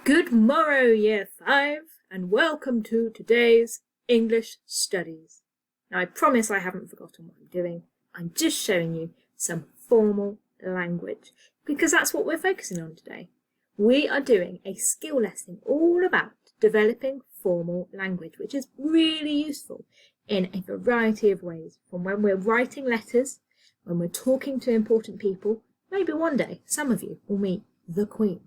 Good morrow, Year 5, and welcome to today's English Studies. Now, I promise I haven't forgotten what I'm doing. I'm just showing you some formal language, because that's what we're focusing on today. We are doing a skill lesson all about developing formal language, which is really useful in a variety of ways, from when we're writing letters, when we're talking to important people. Maybe one day some of you will meet the Queen.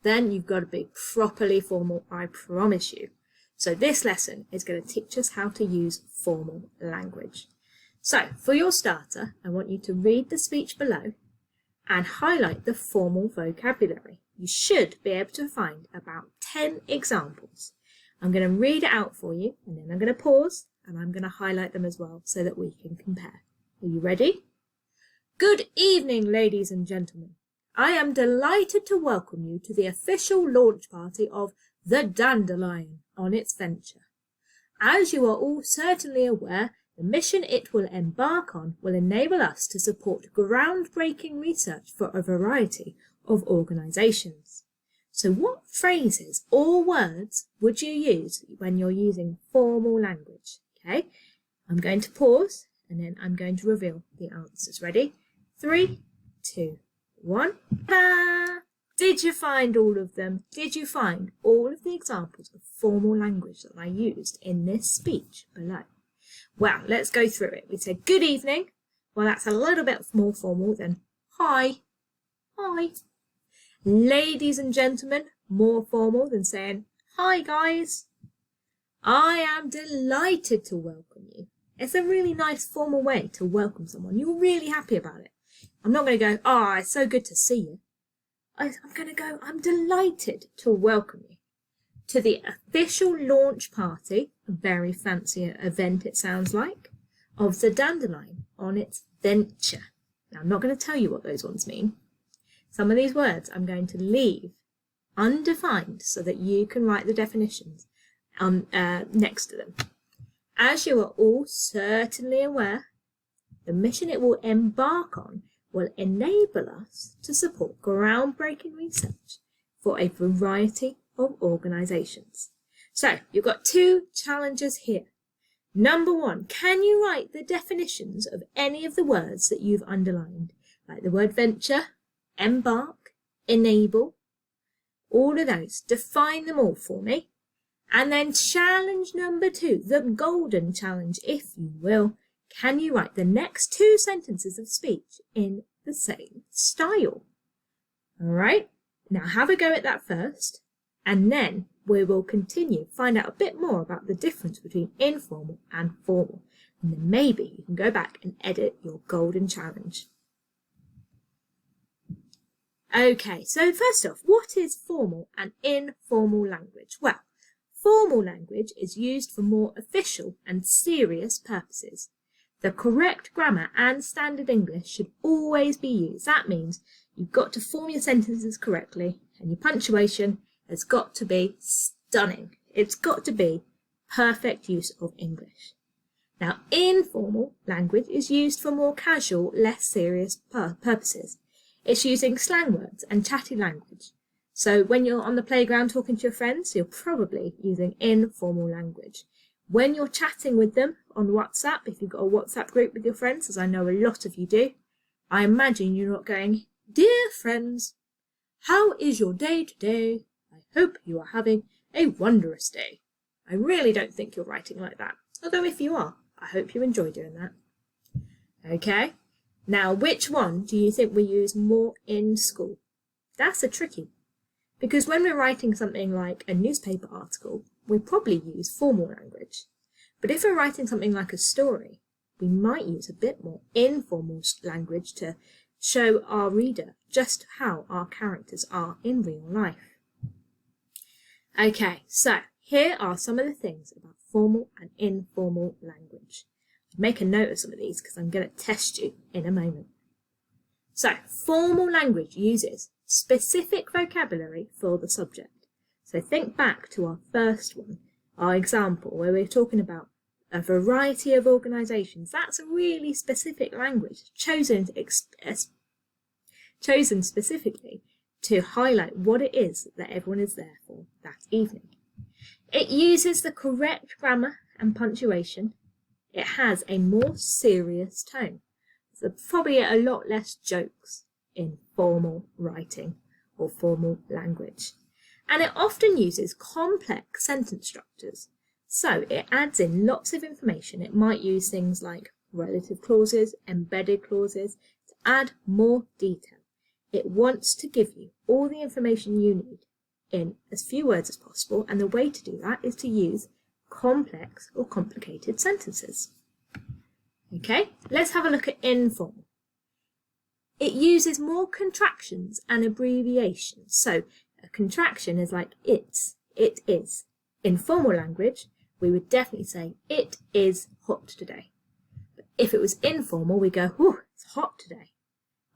Then you've got to be properly formal, I promise you. So this lesson is going to teach us how to use formal language. So for your starter, I want you to read the speech below and highlight the formal vocabulary. You should be able to find about 10 examples. I'm going to read it out for you, and then I'm going to pause and I'm going to highlight them as well so that we can compare. Are you ready? Good evening, ladies and gentlemen. I am delighted to welcome you to the official launch party of the Dandelion on its venture. As you are all certainly aware, the mission it will embark on will enable us to support groundbreaking research for a variety of organisations. So what phrases or words would you use when you're using formal language? Okay, I'm going to pause and then I'm going to reveal the answers. Ready? 3, 2, 1. Did you find all of them? Did you find all of the examples of formal language that I used in this speech below? Well, let's go through it. We said good evening. Well, that's a little bit more formal than hi. Hi. Ladies and gentlemen, more formal than saying hi guys. I am delighted to welcome you. It's a really nice formal way to welcome someone. You're really happy about it. I'm not going to go, oh, it's so good to see you. I'm going to go, I'm delighted to welcome you to the official launch party, a very fancy event it sounds like, of the Dandelion on its venture. Now, I'm not going to tell you what those ones mean. Some of these words I'm going to leave undefined so that you can write the definitions next to them. As you are all certainly aware, the mission it will embark on will enable us to support groundbreaking research for a variety of organisations. So you've got 2 challenges here. Number 1, can you write the definitions of any of the words that you've underlined, like the word venture, embark, enable, all of those. Define them all for me. And then challenge number 2, the golden challenge, if you will. Can you write the next 2 sentences of speech in the same style? All right, now have a go at that first, and then we will continue, find out a bit more about the difference between informal and formal, and then maybe you can go back and edit your golden challenge. Okay, so first off, what is formal and informal language? Well, formal language is used for more official and serious purposes. The correct grammar and standard English should always be used. That means you've got to form your sentences correctly, and your punctuation has got to be stunning. It's got to be perfect use of English. Now, informal language is used for more casual, less serious purposes. It's using slang words and chatty language. So when you're on the playground talking to your friends, you're probably using informal language. When you're chatting with them on WhatsApp, if you've got a WhatsApp group with your friends, as I know a lot of you do, I imagine you're not going, "Dear friends, how is your day today? I hope you are having a wondrous day." I really don't think you're writing like that. Although if you are, I hope you enjoy doing that. Okay, now which one do you think we use more in school? That's a tricky, because when we're writing something like a newspaper article, we probably use formal language. But if we're writing something like a story, we might use a bit more informal language to show our reader just how our characters are in real life. Okay, so here are some of the things about formal and informal language. Make a note of some of these because I'm going to test you in a moment. So, formal language uses specific vocabulary for the subject. So think back to our first one, our example, where we're talking about a variety of organisations. That's a really specific language chosen specifically to highlight what it is that everyone is there for that evening. It uses the correct grammar and punctuation. It has a more serious tone. There's probably a lot less jokes in formal writing or formal language. And it often uses complex sentence structures. So it adds in lots of information. It might use things like relative clauses, embedded clauses to add more detail. It wants to give you all the information you need in as few words as possible, and the way to do that is to use complex or complicated sentences. Okay, let's have a look at informal. It uses more contractions and abbreviations. So a contraction is like it's, it is. In formal language, we would definitely say it is hot today. But if it was informal, we go, whew, it's hot today.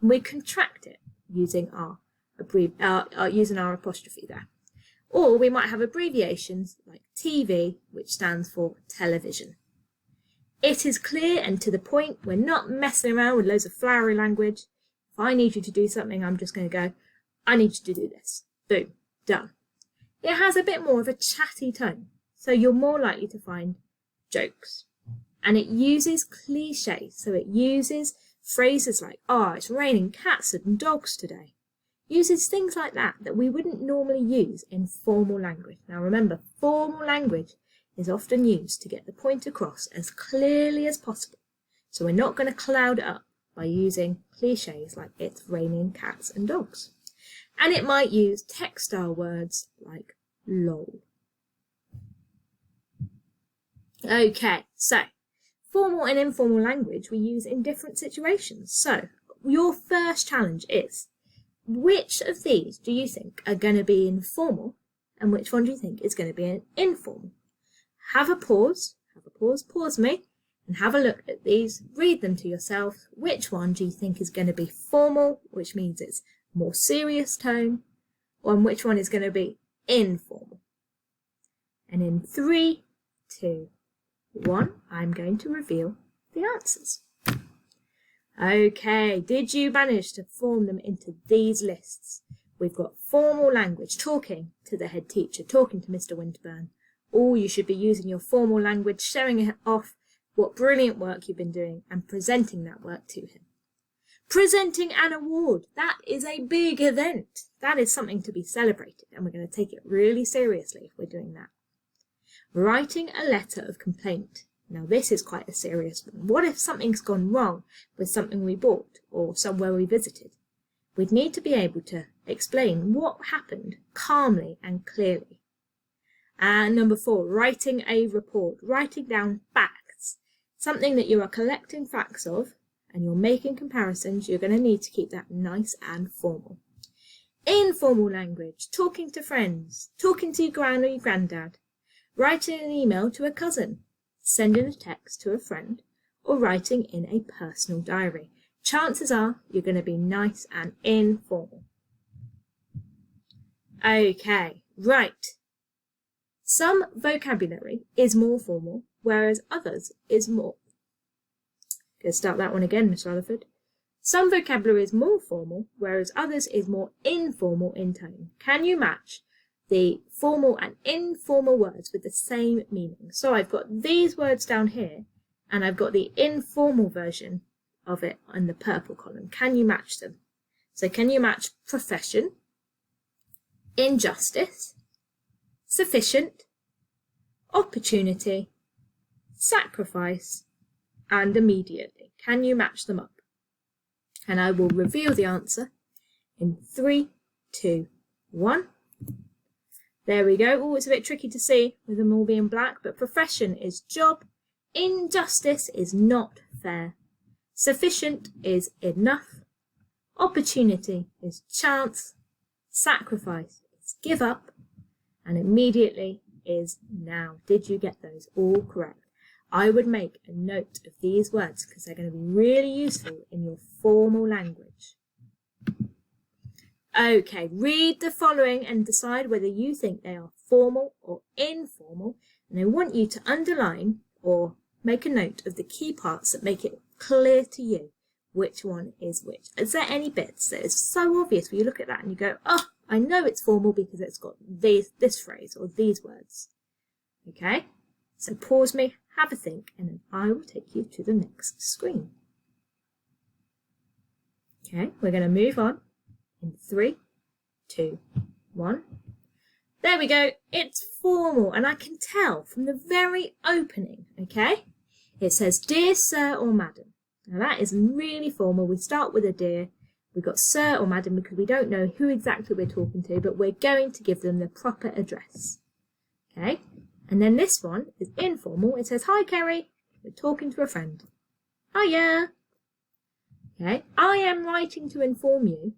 And we contract it using our apostrophe there. Or we might have abbreviations like TV, which stands for television. It is clear and to the point. We're not messing around with loads of flowery language. If I need you to do something, I'm just going to go, I need you to do this. Boom, done. It has a bit more of a chatty tone, so you're more likely to find jokes. And it uses cliches, so it uses phrases like, oh, it's raining cats and dogs today. Uses things like that we wouldn't normally use in formal language. Now remember, formal language is often used to get the point across as clearly as possible. So we're not going to cloud it up by using cliches like it's raining cats and dogs. And it might use textile words like lol. Okay, so formal and informal language we use in different situations. So your first challenge is, which of these do you think are going to be informal and which one do you think is going to be an informal? Have a pause, pause me, and have a look at these, read them to yourself. Which one do you think is going to be formal, which means it's more serious tone, or which one is going to be informal? And in 3, 2, 1, I'm going to reveal the answers. Okay, did you manage to form them into these lists? We've got formal language, talking to the head teacher, talking to Mr. Winterburn. Or you should be using your formal language, showing it off what brilliant work you've been doing and presenting that work to him. Presenting an award, that is a big event. That is something to be celebrated, and we're going to take it really seriously if we're doing that. Writing a letter of complaint. Now this is quite a serious one. What if something's gone wrong with something we bought or somewhere we visited? We'd need to be able to explain what happened calmly and clearly. And number 4, writing a report, writing down facts, something that you are collecting facts of and you're making comparisons. You're going to need to keep that nice and formal. Informal language, talking to friends, talking to your gran or your granddad, writing an email to a cousin, sending a text to a friend, or writing in a personal diary. Chances are you're going to be nice and informal. Okay, right. Some vocabulary is more formal, whereas others is more. Going to start that one again, Miss Rutherford. Some vocabulary is more formal, whereas others is more informal in tone. Can you match the formal and informal words with the same meaning? So I've got these words down here, and I've got the informal version of it in the purple column. Can you match them? So can you match profession, injustice, sufficient, opportunity, sacrifice, and immediately? Can you match them up? And I will reveal the answer in 3, 2, 1. There we go. Oh, it's a bit tricky to see with them all being black, but profession is job, injustice is not fair, sufficient is enough, opportunity is chance, sacrifice is give up, and immediately is now. Did you get those all correct? I would make a note of these words because they're going to be really useful in your formal language. Okay, read the following and decide whether you think they are formal or informal, and I want you to underline or make a note of the key parts that make it clear to you which one is which. Is there any bits that is so obvious when you look at that and you go, oh, I know it's formal because it's got this phrase or these words? Okay, so pause me, have a think, and then I will take you to the next screen. Okay, we're going to move on in 3, 2, 1. There we go, it's formal, and I can tell from the very opening, okay? It says, dear sir or madam. Now that is really formal. We start with a dear. We've got sir or madam because we don't know who exactly we're talking to, but we're going to give them the proper address. Okay? And then this one is informal. It says, hi Kerry, we're talking to a friend. Hiya. Okay? I am writing to inform you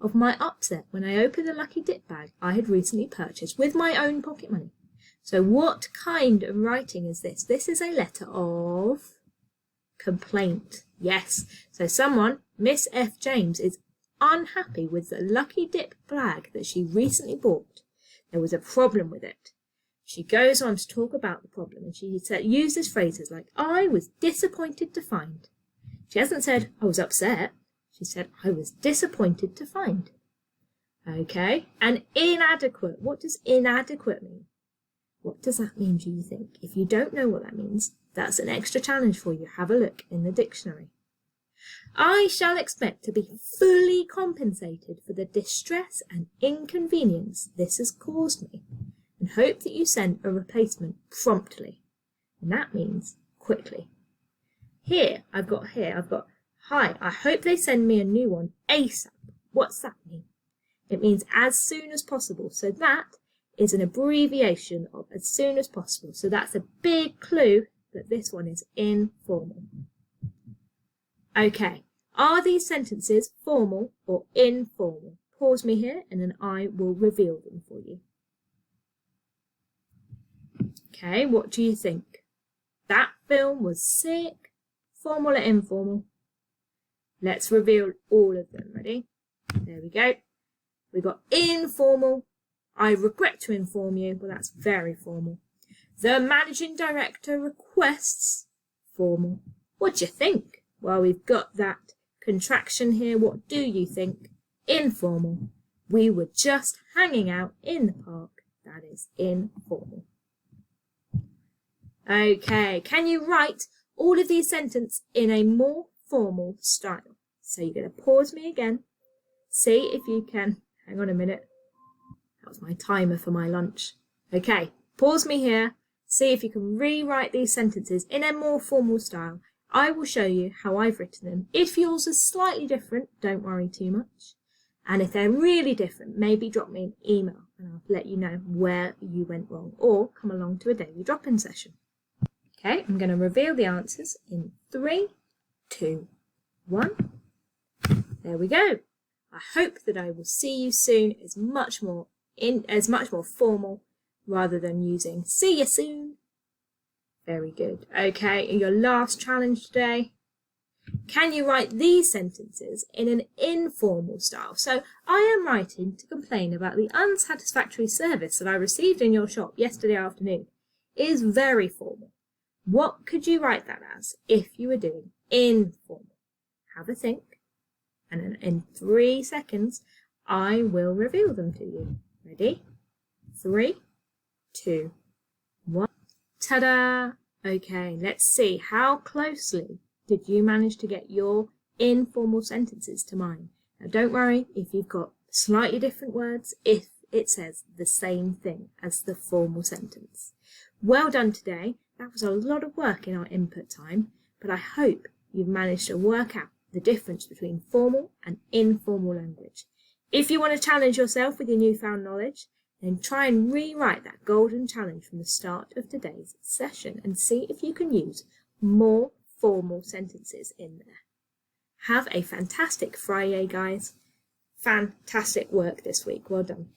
of my upset when I opened the lucky dip bag I had recently purchased with my own pocket money. So what kind of writing is this? This is a letter of complaint. Yes. So someone, Miss F. James, is unhappy with the lucky dip bag that she recently bought. There was a problem with it. She goes on to talk about the problem, and she uses phrases like, I was disappointed to find. She hasn't said, I was upset. She said, I was disappointed to find. Okay. And inadequate. What does inadequate mean? What does that mean, do you think? If you don't know what that means, that's an extra challenge for you. Have a look in the dictionary. I shall expect to be fully compensated for the distress and inconvenience this has caused me, and hope that you send a replacement promptly. And that means quickly. Here, I've got, hi, I hope they send me a new one ASAP. What's that mean? It means as soon as possible. So that is an abbreviation of as soon as possible. So that's a big clue that this one is informal. Okay, are these sentences formal or informal? Pause me here and then I will reveal them for you. Okay, what do you think? That film was sick, formal or informal? Let's reveal all of them. Ready? There we go. We got informal. I regret to inform you. Well, that's very formal. The managing director requests. Formal. What do you think? Well, we've got that contraction here. What do you think? Informal. We were just hanging out in the park. That is informal. Okay, can you write all of these sentences in a more formal style? So you're going to pause me again. See if you can. Hang on a minute. That was my timer for my lunch. Okay, pause me here. See if you can rewrite these sentences in a more formal style. I will show you how I've written them. If yours is slightly different, don't worry too much. And if they're really different, maybe drop me an email and I'll let you know where you went wrong, or come along to a daily drop-in session. Okay, I'm going to reveal the answers in 3, 2, 1. There we go. I hope that I will see you soon as much more formal rather than using see you soon. Very good. Okay, and your last challenge today. Can you write these sentences in an informal style? So I am writing to complain about the unsatisfactory service that I received in your shop yesterday afternoon. It is very formal. What could you write that as if you were doing informal? Have a think. And in 3 seconds, I will reveal them to you. Ready? 3, 2, 1. Ta-da! Okay, let's see. How closely did you manage to get your informal sentences to mine? Now, don't worry if you've got slightly different words, if it says the same thing as the formal sentence. Well done today. That was a lot of work in our input time, but I hope you've managed to work out the difference between formal and informal language. If you want to challenge yourself with your newfound knowledge, then try and rewrite that golden challenge from the start of today's session and see if you can use more formal sentences in there. Have a fantastic Friday, guys. Fantastic work this week. Well done.